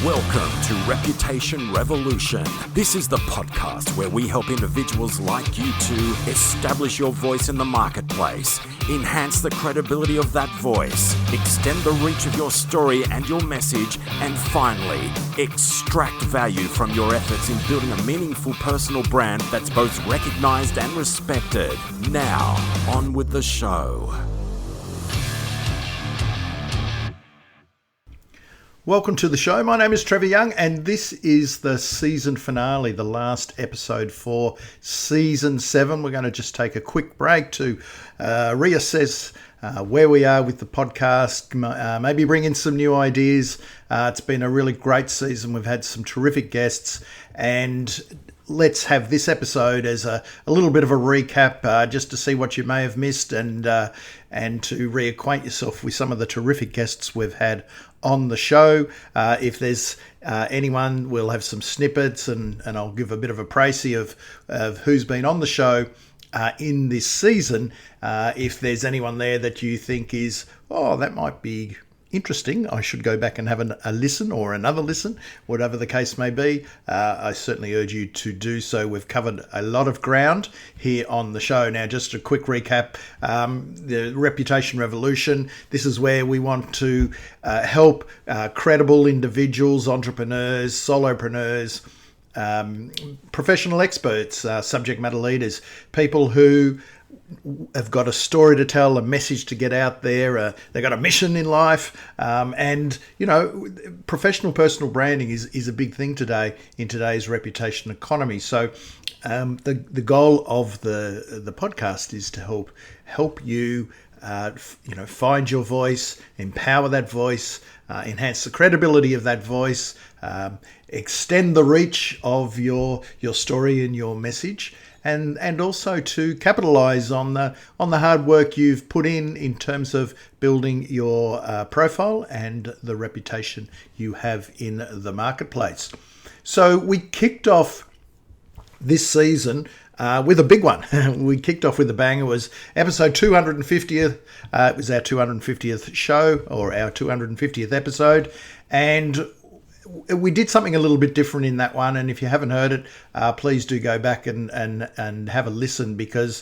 Welcome to Reputation Revolution. This is the podcast where we help individuals like you to establish your voice in the marketplace, enhance the credibility of that voice, extend the reach of your story and your message, and finally, extract value from your efforts in building a meaningful personal brand that's both recognized and respected. Now, on with the show. Welcome to the show. My name is Trevor Young, and this is the season finale, the last episode for season 7. We're going to just take a quick break to reassess where we are with the podcast, maybe bring in some new ideas. It's been a really great season. We've had some terrific guests, and let's have this episode as a little bit of a recap, just to see what you may have missed and to reacquaint yourself with some of the terrific guests we've had on the show. If there's anyone, we'll have some snippets and I'll give a bit of a précis of who's been on the show in this season. If there's anyone there that you think is, that might be interesting, I should go back and have a listen or another listen, whatever the case may be, I certainly urge you to do so. We've covered a lot of ground here on the show. Now, just a quick recap, the Reputation Revolution, this is where we want to help credible individuals, entrepreneurs, solopreneurs, professional experts, subject matter leaders, people who have got a story to tell, a message to get out there. They've got a mission in life. And, professional personal branding is a big thing today in today's reputation economy. So the goal of the podcast is to help you, find your voice, empower that voice, enhance the credibility of that voice, extend the reach of your story and your message, and also to capitalize on the hard work you've put in terms of building your profile and the reputation you have in the marketplace. So we kicked off this season with a big one. We kicked off with a bang. It was episode 250th. It was our 250th show, or our 250th episode, and we did something a little bit different in that one, and if you haven't heard it, please do go back and have a listen, because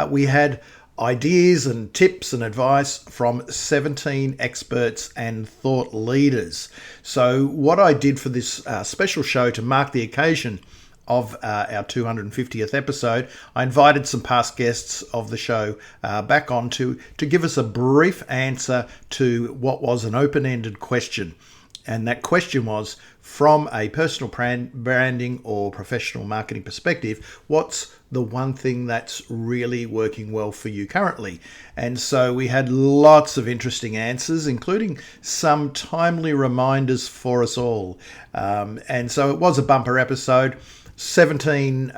we had ideas and tips and advice from 17 experts and thought leaders. So what I did for this special show to mark the occasion of our 250th episode, I invited some past guests of the show back on to give us a brief answer to what was an open-ended question. And that question was, from a personal branding or professional marketing perspective, what's the one thing that's really working well for you currently? And so we had lots of interesting answers, including some timely reminders for us all. And so it was a bumper episode, 17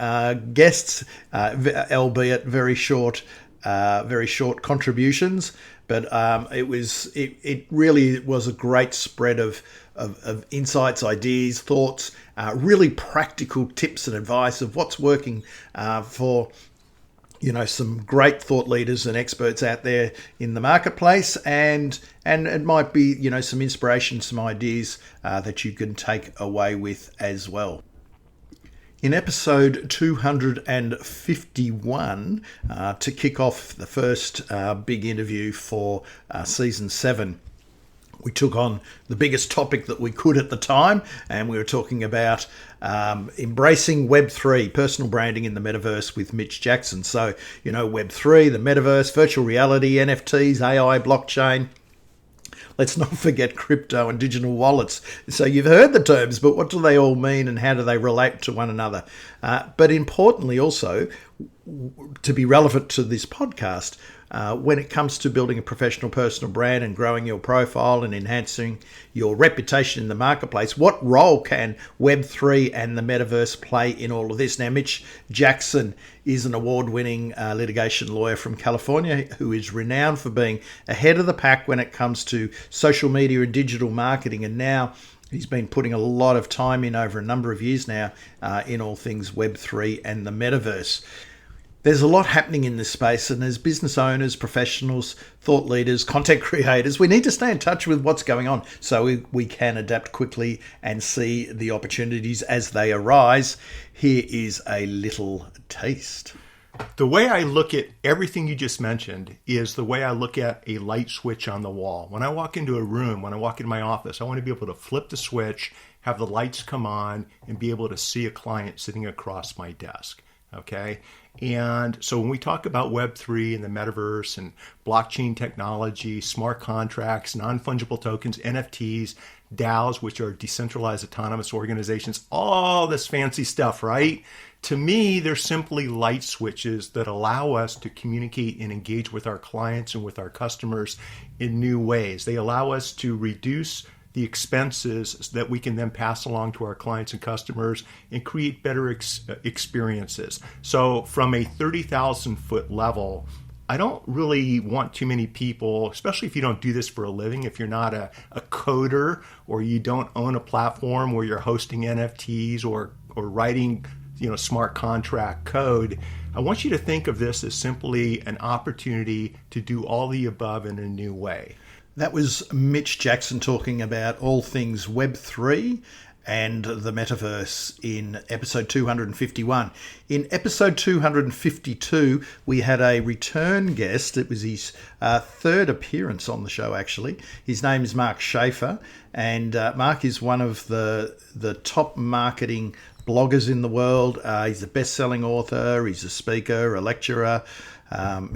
guests, albeit very short contributions. But it really was a great spread of insights, ideas, thoughts, really practical tips and advice of what's working for some great thought leaders and experts out there in the marketplace, and it might be some inspiration, some ideas that you can take away with as well. In episode 251, to kick off the first big interview for season 7, we took on the biggest topic that we could at the time, and we were talking about embracing Web3, personal branding in the metaverse, with Mitch Jackson. So, Web3, the metaverse, virtual reality, NFTs, AI, blockchain. Let's not forget crypto and digital wallets. So you've heard the terms, but what do they all mean and how do they relate to one another? But importantly also, to be relevant to this podcast, when it comes to building a professional personal brand and growing your profile and enhancing your reputation in the marketplace, what role can Web3 and the metaverse play in all of this? Now, Mitch Jackson is an award-winning litigation lawyer from California who is renowned for being ahead of the pack when it comes to social media and digital marketing, and now he's been putting a lot of time in over a number of years now in all things Web3 and the metaverse. There's a lot happening in this space, and as business owners, professionals, thought leaders, content creators, we need to stay in touch with what's going on so we can adapt quickly and see the opportunities as they arise. Here is a little taste. The way I look at everything you just mentioned is the way I look at a light switch on the wall. When I walk into a room, when I walk into my office, I want to be able to flip the switch, have the lights come on, and be able to see a client sitting across my desk. Okay? And so when we talk about Web3 and the metaverse and blockchain technology, smart contracts, non-fungible tokens, NFTs, DAOs, which are decentralized autonomous organizations, all this fancy stuff, right? To me, they're simply light switches that allow us to communicate and engage with our clients and with our customers in new ways. They allow us to reduce the expenses that we can then pass along to our clients and customers and create better experiences. So from a 30,000 foot level, I don't really want too many people, especially if you don't do this for a living, if you're not a coder or you don't own a platform where you're hosting NFTs or writing smart contract code. I want you to think of this as simply an opportunity to do all the above in a new way. That was Mitch Jackson talking about all things Web3 and the metaverse in episode 251. In episode 252, we had a return guest. It was his third appearance on the show, actually. His name is Mark Schaefer, and Mark is one of the top marketing bloggers in the world. He's a best-selling author. He's a speaker, a lecturer.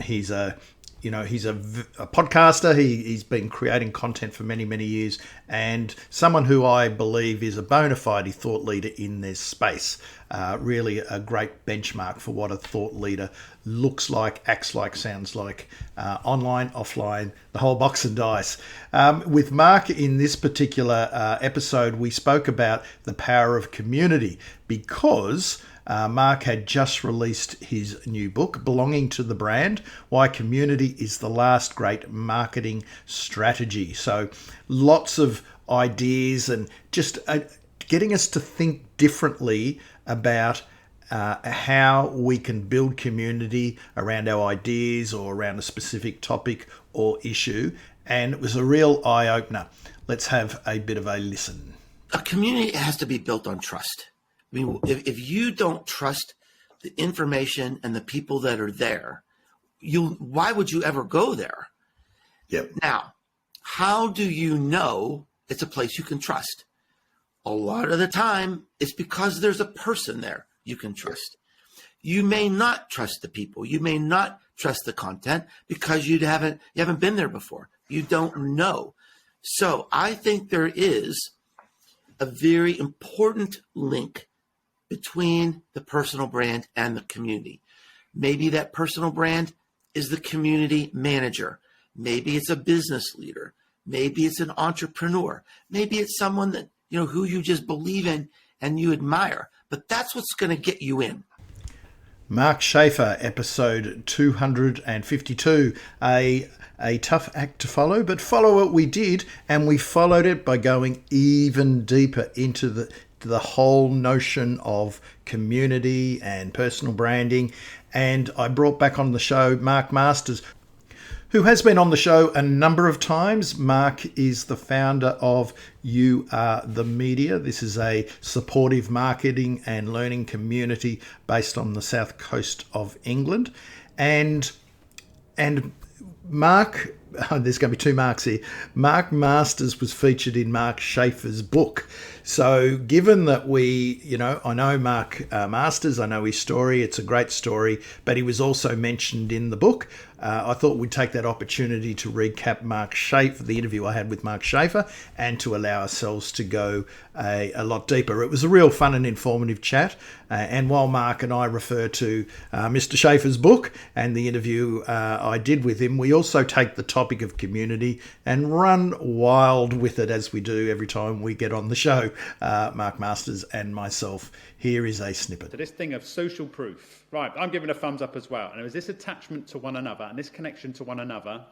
He's a podcaster. He's been creating content for many, many years, and someone who I believe is a bona fide thought leader in this space. Really a great benchmark for what a thought leader looks like, acts like, sounds like, online, offline, the whole box and dice. With Mark in this particular episode, we spoke about the power of community because Mark had just released his new book, Belonging to the Brand, Why Community is the Last Great Marketing Strategy. So lots of ideas and just getting us to think differently about how we can build community around our ideas or around a specific topic or issue. And it was a real eye-opener. Let's have a bit of a listen. A community has to be built on trust. I mean, if you don't trust the information and the people that are there, why would you ever go there? Yep. Now, how do you know it's a place you can trust? A lot of the time, it's because there's a person there you can trust. You may not trust the people. You may not trust the content because you haven't been there before. You don't know. So I think there is a very important link between the personal brand and the community. Maybe that personal brand is the community manager. Maybe it's a business leader. Maybe it's an entrepreneur. Maybe it's someone that, who you just believe in and you admire. But that's what's going to get you in. Mark Schaefer, episode 252. A tough act to follow, but follow it we did, and we followed it by going even deeper into the whole notion of community and personal branding. And I brought back on the show Mark Masters, who has been on the show a number of times. Mark is the founder of You Are the Media. This is a supportive marketing and learning community based on the south coast of England. And Mark, there's going to be two Marks here. Mark Masters was featured in Mark Schaefer's book. So given that I know Mark Masters, I know his story, it's a great story, but he was also mentioned in the book. I thought we'd take that opportunity to recap Mark Schaefer, the interview I had with Mark Schaefer, and to allow ourselves to go a lot deeper. It was a real fun and informative chat. And while Mark and I refer to Mr. Schaefer's book and the interview I did with him, we also take the topic of community and run wild with it as we do every time we get on the show. Mark Masters and myself. Here is a snippet. So this thing of social proof. Right, I'm giving a thumbs up as well. And it was this attachment to one another and this connection to one another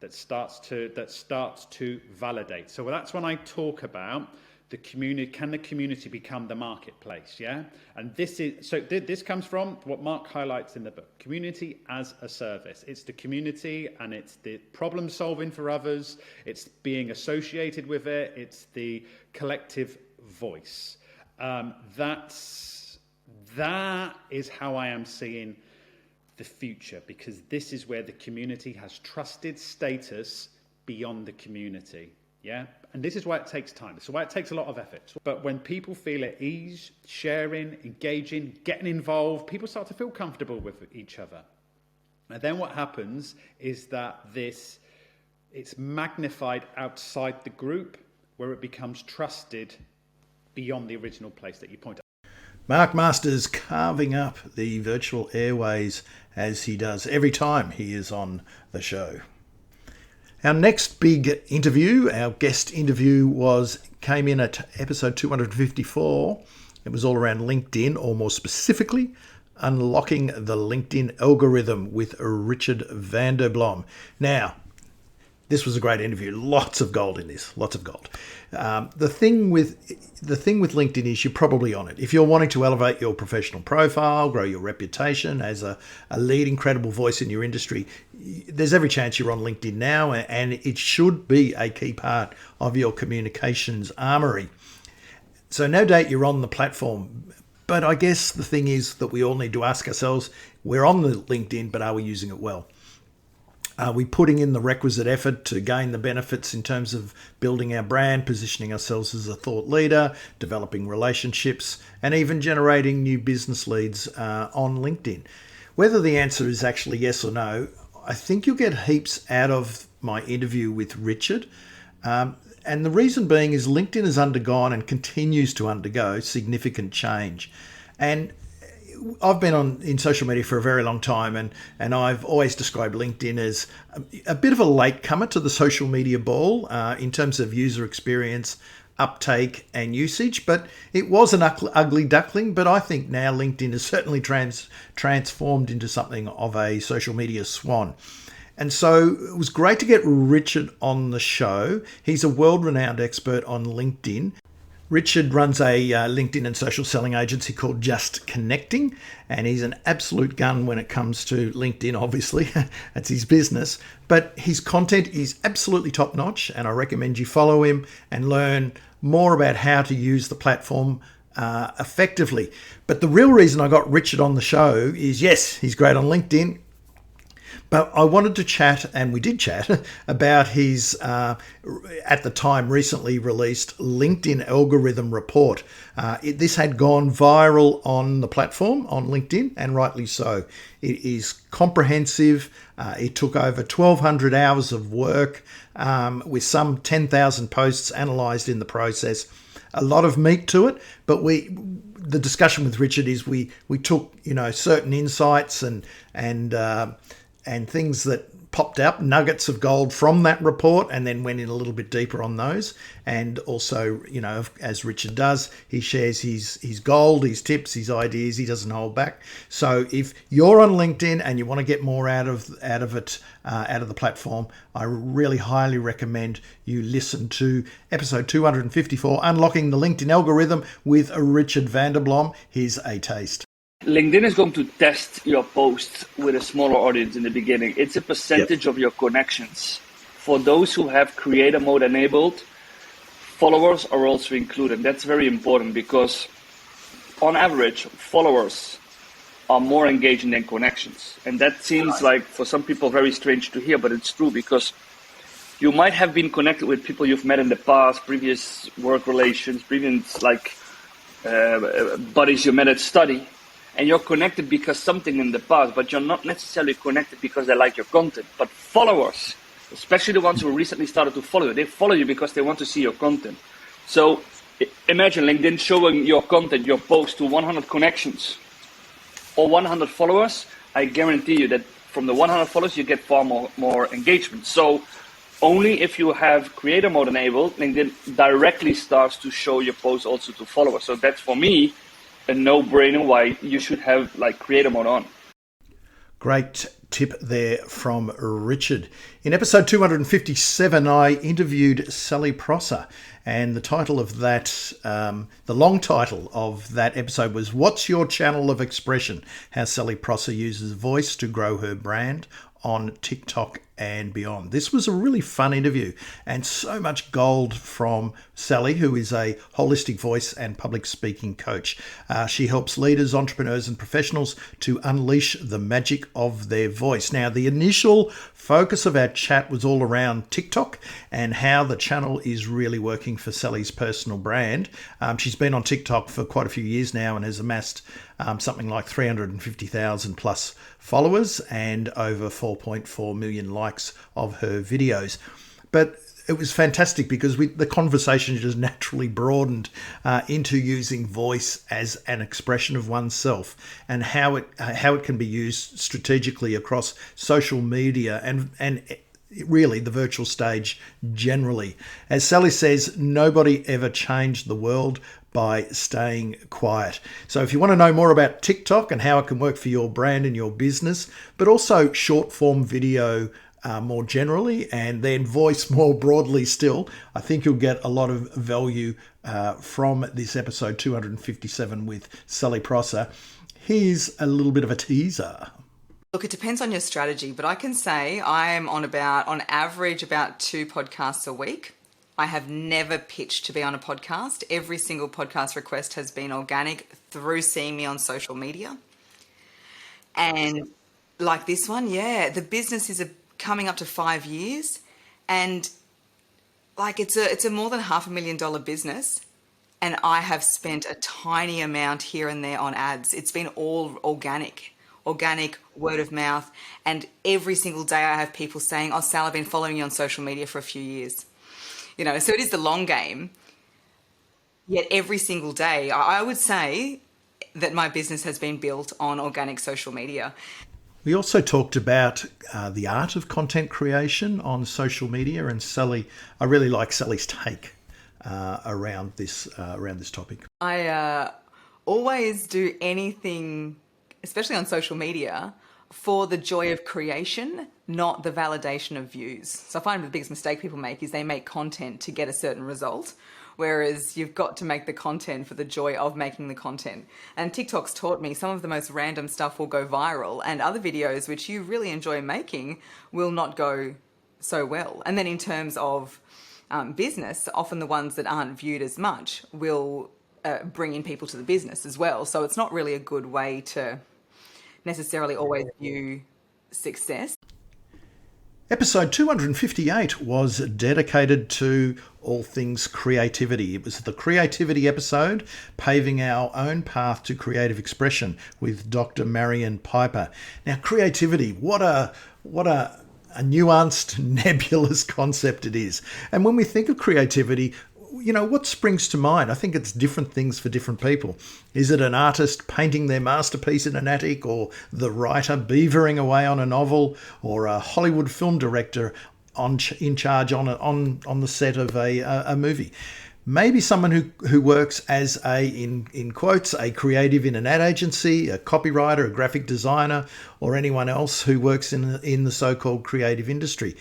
that starts to validate. So that's when I talk about the community, can the community become the marketplace? Yeah. And this comes from what Mark highlights in the book, community as a service. It's the community and it's the problem solving for others. It's being associated with it. It's the collective voice. That is how I am seeing the future, because this is where the community has trusted status beyond the community. Yeah. And this is why it takes time. This is why it takes a lot of effort. But when people feel at ease, sharing, engaging, getting involved, people start to feel comfortable with each other. And then what happens is that it's magnified outside the group, where it becomes trusted beyond the original place that you point out. Mark Masters carving up the virtual airways as he does every time he is on the show. Our next big interview, our guest interview, came in at episode 254. It was all around LinkedIn, or more specifically, unlocking the LinkedIn algorithm with Richard Vanderblom. Now, this was a great interview. Lots of gold in this. Lots of gold. The thing with LinkedIn is you're probably on it. If you're wanting to elevate your professional profile, grow your reputation as a leading credible voice in your industry, there's every chance you're on LinkedIn now, and it should be a key part of your communications armory. So no doubt you're on the platform. But I guess the thing is that we all need to ask ourselves, we're on the LinkedIn, but are we using it well? Are we putting in the requisite effort to gain the benefits in terms of building our brand, positioning ourselves as a thought leader, developing relationships, and even generating new business leads on LinkedIn? Whether the answer is actually yes or no, I think you'll get heaps out of my interview with Richard. And the reason being is LinkedIn has undergone and continues to undergo significant change. And I've been in social media for a very long time, and I've always described LinkedIn as a bit of a latecomer to the social media ball in terms of user experience, uptake and usage. But it was an ugly duckling, but I think now LinkedIn has certainly transformed into something of a social media swan. And so it was great to get Richard on the show. He's a world-renowned expert on LinkedIn. Richard runs a LinkedIn and social selling agency called Just Connecting, and he's an absolute gun when it comes to LinkedIn, obviously. That's his business. But his content is absolutely top-notch, and I recommend you follow him and learn more about how to use the platform effectively. But the real reason I got Richard on the show is, yes, he's great on LinkedIn, but I wanted to chat, and we did chat, about his, at the time, recently released LinkedIn algorithm report. This had gone viral on the platform, on LinkedIn, and rightly so. It is comprehensive. It took over 1,200 hours of work with some 10,000 posts analysed in the process. A lot of meat to it, but the discussion with Richard is we took certain insights and things that popped up, nuggets of gold from that report, and then went in a little bit deeper on those. And also, as Richard does, he shares his gold, his tips, his ideas. He doesn't hold back. So if you're on LinkedIn and you want to get more out of the platform, I really highly recommend you listen to episode 254, Unlocking the LinkedIn Algorithm with Richard Vanderblom. Here's a taste. LinkedIn is going to test your posts with a smaller audience in the beginning. It's a percentage of your connections. For those who have creator mode enabled, followers are also included. That's very important because on average, followers are more engaging than connections. And that seems like for some people very strange to hear, but it's true because you might have been connected with people you've met in the past, previous work relations, previous buddies you met at study. And you're connected because something in the past, but you're not necessarily connected because they like your content. But followers, especially the ones who recently started to follow you, they follow you because they want to see your content. So imagine LinkedIn showing your content, your post to 100 connections or 100 followers. I guarantee you that from the 100 followers, you get far more engagement. So only if you have creator mode enabled, LinkedIn directly starts to show your posts also to followers. So that's for me a no-brainer why you should have creator mode on. Great tip there from Richard. In episode 257, I interviewed Sally Prosser, and the title of that, the long title of that episode was "What's Your Channel of Expression? How Sally Prosser Uses Voice to Grow Her Brand on TikTok and Beyond." This was a really fun interview and so much gold from Sally, who is a holistic voice and public speaking coach. She helps leaders, entrepreneurs and professionals to unleash the magic of their voice. Now, the initial focus of our chat was all around TikTok and how the channel is really working for Sally's personal brand. She's been on TikTok for quite a few years now and has amassed something like 350,000 plus followers and over 4.4 million likes of her videos. But it was fantastic because the conversation just naturally broadened into using voice as an expression of oneself and how it can be used strategically across social media and really the virtual stage generally. As Sally says, nobody ever changed the world by staying quiet. So if you want to know more about TikTok and how it can work for your brand and your business, but also short form video more generally, and then voice more broadly still, I think you'll get a lot of value from this episode 257 with Sally Prosser. Here's a little bit of a teaser. Look, it depends on your strategy, but I can say I'm on average, about 2 podcasts a week. I have never pitched to be on a podcast. Every single podcast request has been organic through seeing me on social media. And like this one, the business is coming up to 5 years, and like it's a more than $500,000 business, and I have spent a tiny amount here and there on ads. It's been all organic, word of mouth, and every single day I have people saying, "Oh, Sal, I've been following you on social media for a few years." You know, so it is the long game. Yet every single day, I would say that my business has been built on organic social media. We also talked about the art of content creation on social media, and Sally, I really like Sally's take around this topic. I always do anything, especially on social media, for the joy of creation, not the validation of views. So I find the biggest mistake people make is they make content to get a certain result, whereas you've got to make the content for the joy of making the content. And TikTok's taught me some of the most random stuff will go viral, and other videos which you really enjoy making will not go so well. And then in terms of business, often the ones that aren't viewed as much will bring in people to the business as well. So it's not really a good way to necessarily always view success. Episode 258 was dedicated to all things creativity. It was the creativity episode, paving our own path to creative expression with Dr. Marion Piper. Now, creativity, what a nuanced, nebulous concept it is. And when we think of creativity, you know, what springs to mind? I think it's different things for different people. Is it an artist painting their masterpiece in an attic, or the writer beavering away on a novel, or a Hollywood film director in charge on the set of a movie? Maybe someone who works as in quotes, a creative in an ad agency, a copywriter, a graphic designer, or anyone else who works in the so-called creative industry.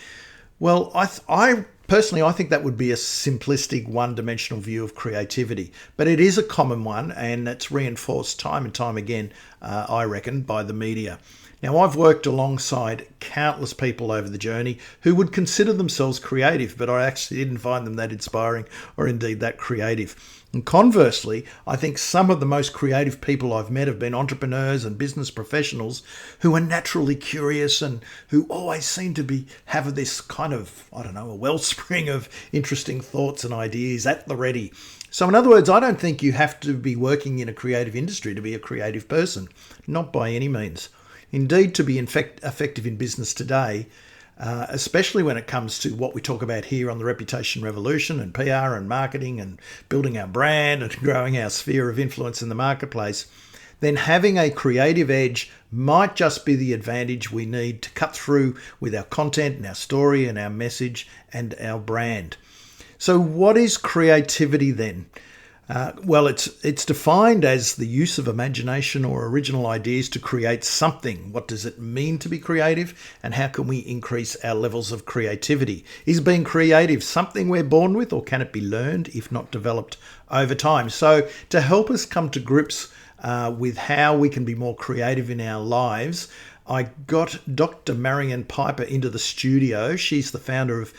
Well, I personally, I think that would be a simplistic, one-dimensional view of creativity, but it is a common one, and it's reinforced time and time again, I reckon, by the media. Now, I've worked alongside countless people over the journey who would consider themselves creative, but I actually didn't find them that inspiring or indeed that creative. And conversely, I think some of the most creative people I've met have been entrepreneurs and business professionals who are naturally curious and who always seem to have this kind of, a wellspring of interesting thoughts and ideas at the ready. So in other words, I don't think you have to be working in a creative industry to be a creative person, not by any means. Indeed, to be effective in business today, especially when it comes to what we talk about here on the Reputation Revolution and PR and marketing and building our brand and growing our sphere of influence in the marketplace, then having a creative edge might just be the advantage we need to cut through with our content and our story and our message and our brand. So what is creativity then? Well, it's defined as the use of imagination or original ideas to create something. What does it mean to be creative, and how can we increase our levels of creativity? Is being creative something we're born with, or can it be learned, if not developed over time? So to help us come to grips with how we can be more creative in our lives, I got Dr. Marion Piper into the studio. She's the founder of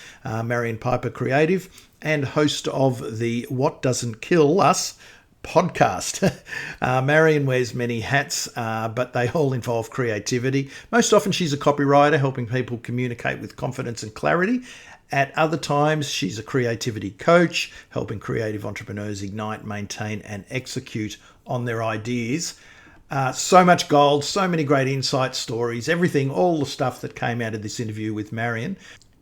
Marion Piper Creative and host of the What Doesn't Kill Us podcast. Marion wears many hats, but they all involve creativity. Most often she's a copywriter, helping people communicate with confidence and clarity. At other times, she's a creativity coach, helping creative entrepreneurs ignite, maintain, and execute on their ideas. So much gold, so many great insight stories, everything, all the stuff that came out of this interview with Marion.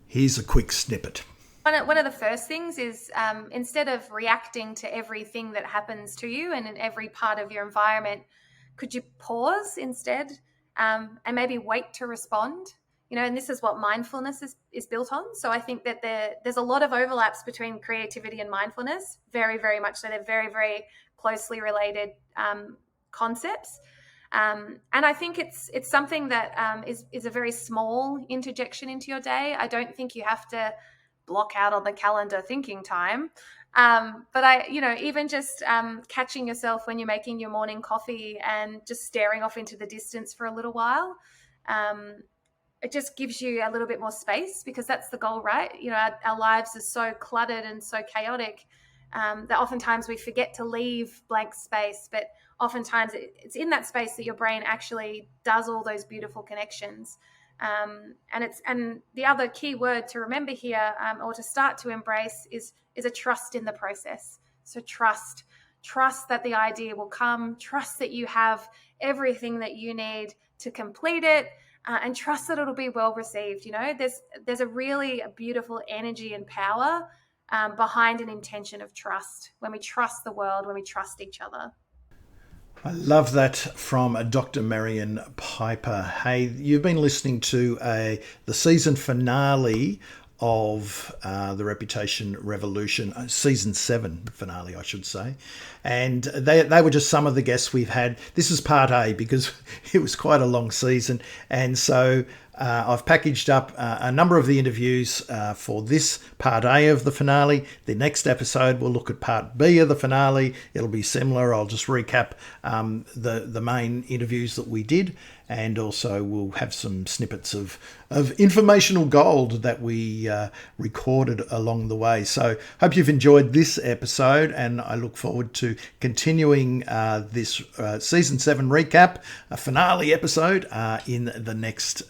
Here's a quick snippet. One of the first things is instead of reacting to everything that happens to you and in every part of your environment, could you pause instead and maybe wait to respond? And this is what mindfulness is built on. So I think that there's a lot of overlaps between creativity and mindfulness, very, very much so. They're very, very closely related concepts. And I think it's something that is a very small interjection into your day. I don't think you have to block out on the calendar thinking time. But even just catching yourself when you're making your morning coffee and just staring off into the distance for a little while, it just gives you a little bit more space, because that's the goal, right? Our lives are so cluttered and so chaotic that oftentimes we forget to leave blank space, but oftentimes it's in that space that your brain actually does all those beautiful connections. And the other key word to remember here, or to start to embrace, is a trust in the process. So trust that the idea will come, trust that you have everything that you need to complete it, and trust that it'll be well received. There's a really beautiful energy and power behind an intention of trust, when we trust the world, when we trust each other. I love that from Dr. Marion Piper. Hey, you've been listening to the season finale of the Reputation Revolution, season 7 finale, I should say. And they were just some of the guests we've had. This is part A, because it was quite a long season. And so I've packaged up a number of the interviews for this part A of the finale. The next episode, we'll look at part B of the finale. It'll be similar. I'll just recap the main interviews that we did. And also we'll have some snippets of informational gold that we recorded along the way. So hope you've enjoyed this episode, and I look forward to continuing this season 7 recap, a finale episode in the next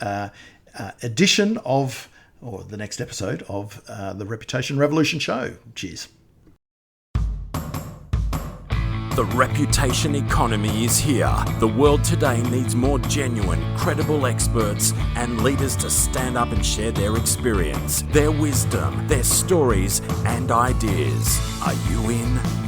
edition of, or the next episode of the Reputation Revolution show. Cheers. The reputation economy is here. The world today needs more genuine, credible experts and leaders to stand up and share their experience, their wisdom, their stories and ideas. Are you in?